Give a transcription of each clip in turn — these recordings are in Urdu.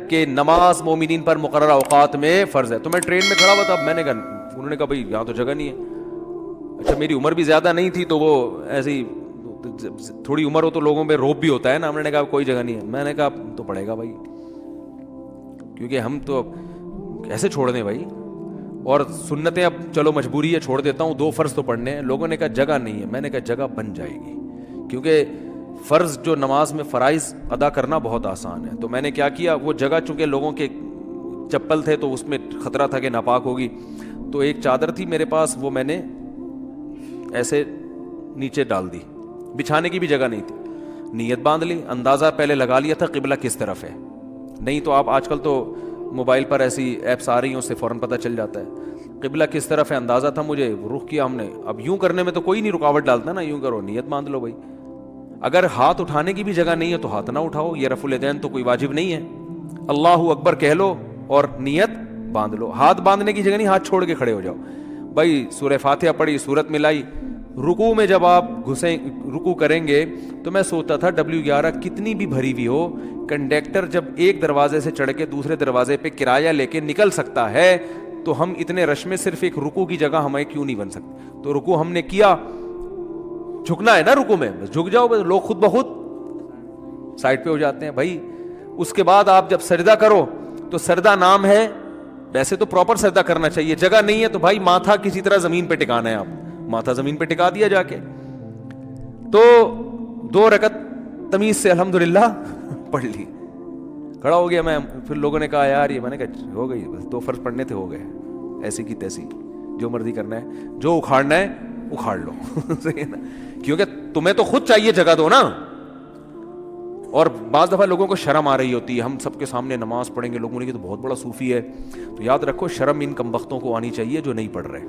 کہ نماز مومنین پر مقررہ اوقات میں فرض ہے. تو میں ٹرین میں کھڑا ہوا تھا, میں نے کہا, انہوں نے کہا بھائی یہاں تو جگہ نہیں ہے. اچھا میری عمر بھی زیادہ نہیں تھی تو وہ ایسی تھوڑی عمر ہو تو لوگوں میں روب بھی ہوتا ہے نا. ہم نے کہا کوئی جگہ نہیں ہے. میں نے کہا تو پڑے گا بھائی, کیونکہ ہم تو ایسے چھوڑ دیں بھائی, اور سنتیں اب چلو مجبوری ہے چھوڑ دیتا ہوں, 2 فرض تو پڑھنے ہیں. لوگوں نے کہا جگہ نہیں ہے. میں نے کہا جگہ بن جائے گی, کیونکہ فرض جو نماز میں فرائض ادا کرنا بہت آسان ہے. تو میں نے کیا کیا, وہ جگہ چونکہ لوگوں کے چپل تھے تو اس میں خطرہ تھا کہ ناپاک ہوگی, تو ایک چادر تھی میرے پاس, وہ میں نے ایسے نیچے ڈال دی, بچھانے کی بھی جگہ نہیں تھی. نیت باندھ لی, اندازہ پہلے لگا لیا تھا قبلہ کس طرف ہے. نہیں تو آپ آج کل تو موبائل پر ایسی ایپس آ رہی ہیں, اس سے فوراً پتہ چل جاتا ہے قبلہ کس طرف ہے. اندازہ تھا مجھے, رخ کیا ہم نے. اب یوں کرنے میں تو کوئی نہیں رکاوٹ ڈالتا نا, یوں کرو, نیت باندھ لو بھائی. اگر ہاتھ اٹھانے کی بھی جگہ نہیں ہے تو ہاتھ نہ اٹھاؤ, یہ رفع الیدین تو کوئی واجب نہیں ہے. اللہ اکبر کہہ لو اور نیت باندھ لو. ہاتھ باندھنے کی جگہ نہیں, ہاتھ چھوڑ کے کھڑے ہو جاؤ بھائی. سورہ فاتحہ پڑھی, سورت ملائی. رکوع میں جب آپ رکوع کریں گے تو میں سوچتا تھا W11 کتنی بھی بھری ہوئی ہو, کنڈکٹر جب ایک دروازے سے چڑھ کے دوسرے دروازے پہ کرایہ لے کے نکل سکتا ہے تو ہم اتنے رش میں صرف ایک رکوع کی جگہ ہمیں کیوں نہیں بن سکتی. تو رکوع ہم نے کیا, جھکنا ہے نا رکوع میں, بس جھک جاؤ, بس لوگ خود بخود سائڈ پہ ہو جاتے ہیں بھائی. اس کے بعد آپ جب سجدہ کرو تو سجدہ نام ہے, ویسے تو پراپر سجدہ کرنا چاہیے. جگہ نہیں ہے تو بھائی ماتھا کسی طرح زمین پہ ٹکانا ہے, آپ ماتھا زمین پہ ٹکا دیا جا کے. تو 2 رکعت تمیز سے الحمدللہ پڑھ لی, کھڑا ہو گیا میں. پھر لوگوں نے کہا یار یہ, میں نے کہا ہو گئی, بس 2 فرض پڑھنے تھے, ہو گئے, ایسی کی تیسی, جو مرضی کرنا ہے, جو اکھاڑنا ہے اکھاڑ لو. صحیح ہے نا, کیونکہ تمہیں تو خود چاہیے جگہ دو نا. اور بعض دفعہ لوگوں کو شرم آ رہی ہوتی ہے, ہم سب کے سامنے نماز پڑھیں گے, لوگوں نے کہ تو بہت بڑا صوفی ہے. تو یاد رکھو شرم ان کمبختوں کو آنی چاہیے جو نہیں پڑھ رہے,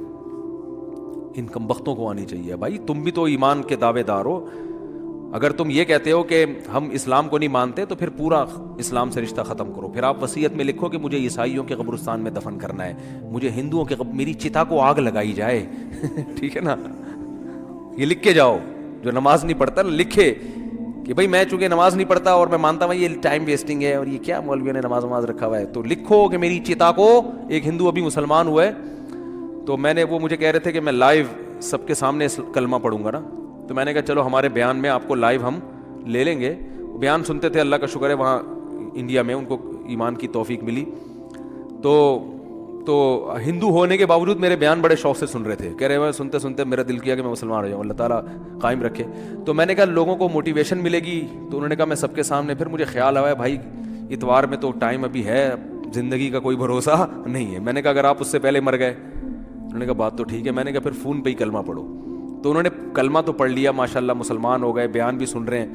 ان کمبختوں کو آنی چاہیے. بھائی تم بھی تو ایمان کے دعوے دار ہو. اگر تم یہ کہتے ہو کہ ہم اسلام کو نہیں مانتے تو پھر پورا اسلام سے رشتہ ختم کرو. پھر آپ وصیت میں لکھو کہ مجھے عیسائیوں کے قبرستان میں دفن کرنا ہے, مجھے ہندوؤں کے میری چتا کو آگ لگائی جائے. ٹھیک ہے نا, یہ لکھ کے جاؤ. جو نماز نہیں پڑھتا نا لکھے کہ بھائی میں چونکہ نماز نہیں پڑھتا اور میں مانتا ہوں یہ ٹائم ویسٹنگ ہے, اور یہ کیا مولویوں نے نماز رکھا ہوا ہے, تو لکھو کہ میری چتا کو. ایک ہندو ابھی مسلمان ہوا ہے, تو میں نے, وہ مجھے کہہ رہے تھے کہ میں لائیو سب کے سامنے کلمہ پڑھوں گا نا, تو میں نے کہا چلو ہمارے بیان میں آپ کو لائیو ہم لے لیں گے. بیان سنتے تھے, اللہ کا شکر ہے وہاں انڈیا میں ان کو ایمان کی توفیق ملی. تو ہندو ہونے کے باوجود میرے بیان بڑے شوق سے سن رہے تھے, کہہ رہے ہیں سنتے سنتے میرا دل کیا کہ میں مسلمان ہو جاؤں, اللہ تعالیٰ قائم رکھے. تو میں نے کہا لوگوں کو موٹیویشن ملے گی, تو انہوں نے کہا میں سب کے سامنے. پھر مجھے خیال آیا بھائی اتوار میں تو ٹائم ابھی ہے, زندگی کا کوئی بھروسہ نہیں ہے. میں نے کہا اگر آپ اس سے پہلے مر گئے, انہوں نے کہا بات تو ٹھیک ہے. میں نے کہا پھر فون پہ ہی کلمہ پڑھو. تو انہوں نے کلمہ تو پڑھ لیا, ماشاءاللہ مسلمان ہو گئے, بیان بھی سن رہے ہیں.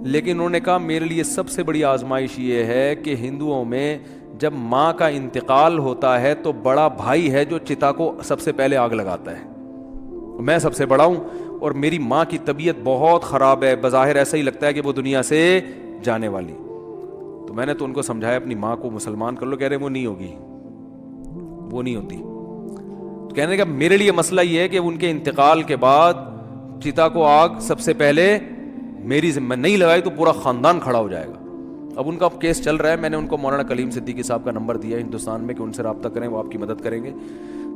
لیکن انہوں نے کہا میرے لیے سب سے بڑی آزمائش یہ ہے کہ ہندوؤں میں جب ماں کا انتقال ہوتا ہے تو بڑا بھائی ہے جو چتا کو سب سے پہلے آگ لگاتا ہے. میں سب سے بڑا ہوں اور میری ماں کی طبیعت بہت خراب ہے, بظاہر ایسا ہی لگتا ہے کہ وہ دنیا سے جانے والی. تو میں نے تو ان کو سمجھایا اپنی ماں کو مسلمان کر لو. کہہ رہے وہ نہیں ہوگی, وہ نہیں ہوتی. کہنے کا میرے لیے مسئلہ یہ ہے کہ ان کے انتقال کے بعد چتا کو آگ سب سے پہلے میری ذمہ نہیں لگائی تو پورا خاندان کھڑا ہو جائے گا. اب ان کا کیس چل رہا ہے, میں نے ان کو مولانا کلیم صدیقی صاحب کا نمبر دیا ہندوستان میں کہ ان سے رابطہ کریں, وہ آپ کی مدد کریں گے.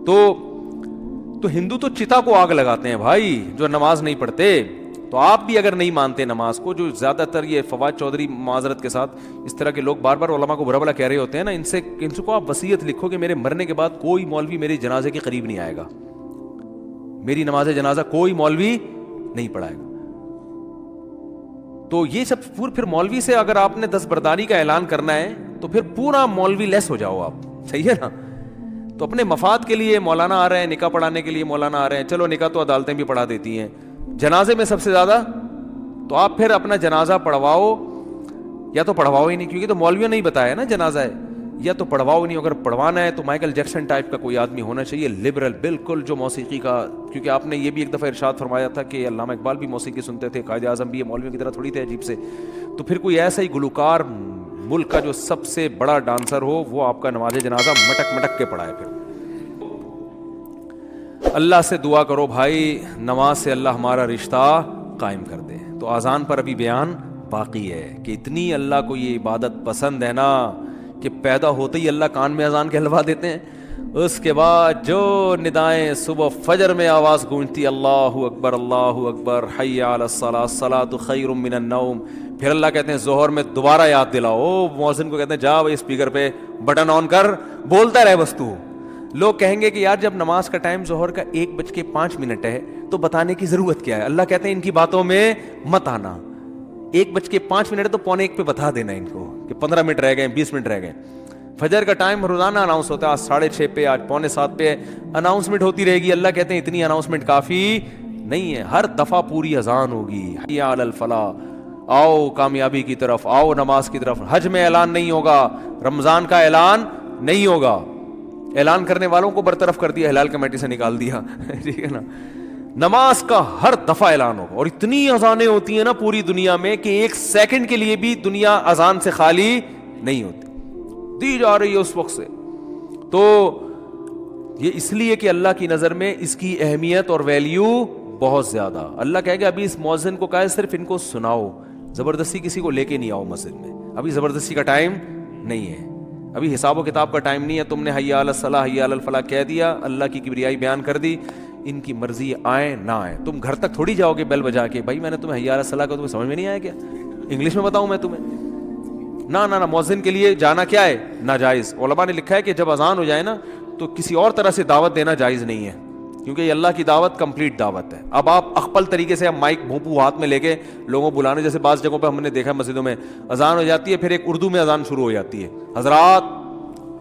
تو ہندو تو چتا کو آگ لگاتے ہیں بھائی جو نماز نہیں پڑھتے. تو آپ بھی اگر نہیں مانتے نماز کو, جو زیادہ تر یہ فواد چودھری معذرت کے ساتھ اس طرح کے لوگ بار بار علماء کو برا بلا کہہ رہے ہوتے ہیں نا, ان سے کو آپ وصیت لکھو کہ میرے مرنے کے بعد کوئی مولوی میرے جنازے کے قریب نہیں آئے گا, میری نماز جنازہ کوئی مولوی نہیں پڑھائے گا. تو یہ سب پھر مولوی سے اگر آپ نے دستبرداری کا اعلان کرنا ہے تو پھر پورا مولوی لیس ہو جاؤ آپ, صحیح ہے نا. تو اپنے مفاد کے لیے مولانا آ رہے ہیں, نکاح پڑھانے کے لیے مولانا آ رہے ہیں, چلو نکاح تو عدالتیں بھی پڑھا دیتی ہیں, جنازے میں سب سے زیادہ تو آپ پھر اپنا جنازہ پڑھواؤ, یا تو پڑھواؤ ہی نہیں, کیونکہ تو مولویوں نے ہی بتایا نا جنازہ ہے, یا تو پڑھواؤ نہیں. اگر پڑھوانا ہے تو مائیکل جیکسن ٹائپ کا کوئی آدمی ہونا چاہیے, لبرل بالکل, جو موسیقی کا, کیونکہ آپ نے یہ بھی ایک دفعہ ارشاد فرمایا تھا کہ علامہ اقبال بھی موسیقی سنتے تھے, قائد اعظم بھی, مولویوں کی طرح تھوڑی تھے عجیب سے. تو پھر کوئی ایسا ہی گلوکار ملک کا جو سب سے بڑا ڈانسر ہو وہ آپ کا نماز جنازہ مٹک مٹک کے پڑھائے. پھر اللہ سے دعا کرو بھائی نماز سے اللہ ہمارا رشتہ قائم کر دے. تو اذان پر ابھی بیان باقی ہے کہ اتنی اللہ کو یہ عبادت پسند ہے نا کہ پیدا ہوتے ہی اللہ کان میں اذان کہلوا دیتے ہیں. اس کے بعد جو ندائیں صبح فجر میں آواز گونجتی اللہ اکبر حی علی الصلاۃ الصلاۃ خیر من النوم, پھر اللہ کہتے ہیں ظہر میں دوبارہ یاد دلاؤ, مؤذن کو کہتے ہیں جا بھائی اسپیکر پہ بٹن آن کر بولتا رہے بس تو. لوگ کہیں گے کہ یار جب نماز کا ٹائم ظہر کا 1:05 ہے تو بتانے کی ضرورت کیا ہے. اللہ کہتے ہیں ان کی باتوں میں مت آنا. 1:05 ہے تو 1:45 پہ بتا دینا ان کو کہ 15 منٹ رہ گئے, 20 منٹ رہ گئے. فجر کا ٹائم روزانہ اناؤنس ہوتا ہے, آج 6:30 پہ, آج 6:45 پہ اناؤنسمنٹ ہوتی رہے گی. اللہ کہتے ہیں اتنی اناؤنسمنٹ کافی نہیں ہے, ہر دفعہ پوری اذان ہوگی. حی علی الفلاح, آؤ کامیابی کی طرف, آؤ نماز کی طرف. حج میں اعلان نہیں ہوگا, رمضان کا اعلان نہیں ہوگا, اعلان کرنے والوں کو برطرف کر دیا, ہلال کمیٹی سے نکال دیا, ٹھیک ہے نا. نماز کا ہر دفعہ اعلان ہوگا, اور اتنی اذانیں ہوتی ہیں نا پوری دنیا میں کہ 1 سیکنڈ کے لیے بھی دنیا اذان سے خالی نہیں ہوتی, دی جا رہی ہے اس وقت سے. تو یہ اس لیے کہ اللہ کی نظر میں اس کی اہمیت اور ویلیو بہت زیادہ. اللہ کہے گا ابھی اس مؤذن کو کہا صرف ان کو سناؤ, زبردستی کسی کو لے کے نہیں آؤ مسجد میں, ابھی زبردستی کا ٹائم نہیں ہے, ابھی حساب و کتاب کا ٹائم نہیں ہے. تم نے حی علی الصلاح حی علی الفلاح کہہ دیا, اللہ کی کبریائی بیان کر دی, ان کی مرضی آئے نہ آئے. تم گھر تک تھوڑی جاؤ گے بیل بجا کے, بھائی میں نے تمہیں حی علی الصلاح کو تمہیں سمجھ میں نہیں آیا کیا, انگلش میں بتاؤں میں تمہیں؟ نہ مؤذن کے لیے جانا کیا ہے, ناجائز. علماء نے لکھا ہے کہ جب اذان ہو جائے نا تو کسی اور طرح سے دعوت دینا جائز نہیں ہے, کیونکہ یہ اللہ کی دعوت کمپلیٹ دعوت ہے. اب آپ اخپل طریقے سے مائک بھونپو ہاتھ میں لے کے لوگوں بلانے, جیسے بعض جگہوں پہ ہم نے دیکھا مسجدوں میں اذان ہو جاتی ہے, پھر ایک اردو میں اذان شروع ہو جاتی ہے, حضرات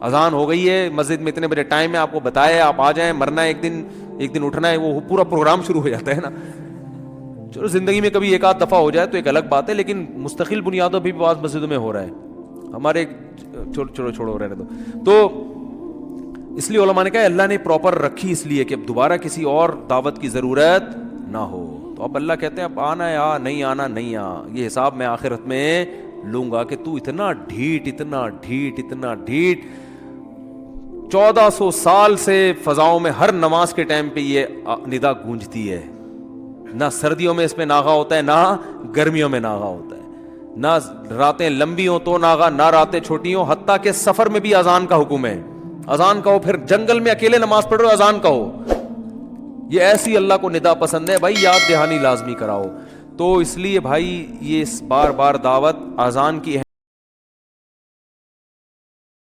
اذان ہو گئی ہے, مسجد میں اتنے بجے ٹائم ہے, آپ کو بتایا آپ آ جائیں, مرنا ہے ایک دن اٹھنا ہے, وہ پورا پروگرام شروع ہو جاتا ہے نا. چلو زندگی میں کبھی 1 آدھ دفعہ ہو جائے تو ایک الگ بات ہے, لیکن مستقل بنیادوں پہ بھی بعض مسجدوں میں ہو رہا ہے. ہمارے چھوڑو رہنے دو. تو اس لیے علماء نے کہا اللہ نے پراپر رکھی اس لیے کہ اب دوبارہ کسی اور دعوت کی ضرورت نہ ہو. تو اب اللہ کہتے ہیں اب آنا ہے آ, نہیں آنا نہیں آ, یہ حساب میں آخرت میں لوں گا کہ تو اتنا ڈھیٹ 1400 سال سے فضاؤں میں ہر نماز کے ٹائم پہ یہ ندا گونجتی ہے. نہ سردیوں میں اس میں ناغا ہوتا ہے, نہ گرمیوں میں ناغا ہوتا ہے, نہ راتیں لمبی ہوں تو ناغا, نہ راتیں چھوٹی ہوں. حتیٰ کہ سفر میں بھی اذان کا حکم ہے, اذان کہو, پھر جنگل میں اکیلے نماز پڑھ رہے ہو اذان کہو. یہ ایسی اللہ کو ندا پسند ہے بھائی, یاد دہانی لازمی کراؤ. تو اس لیے بھائی یہ بار بار دعوت اذان کی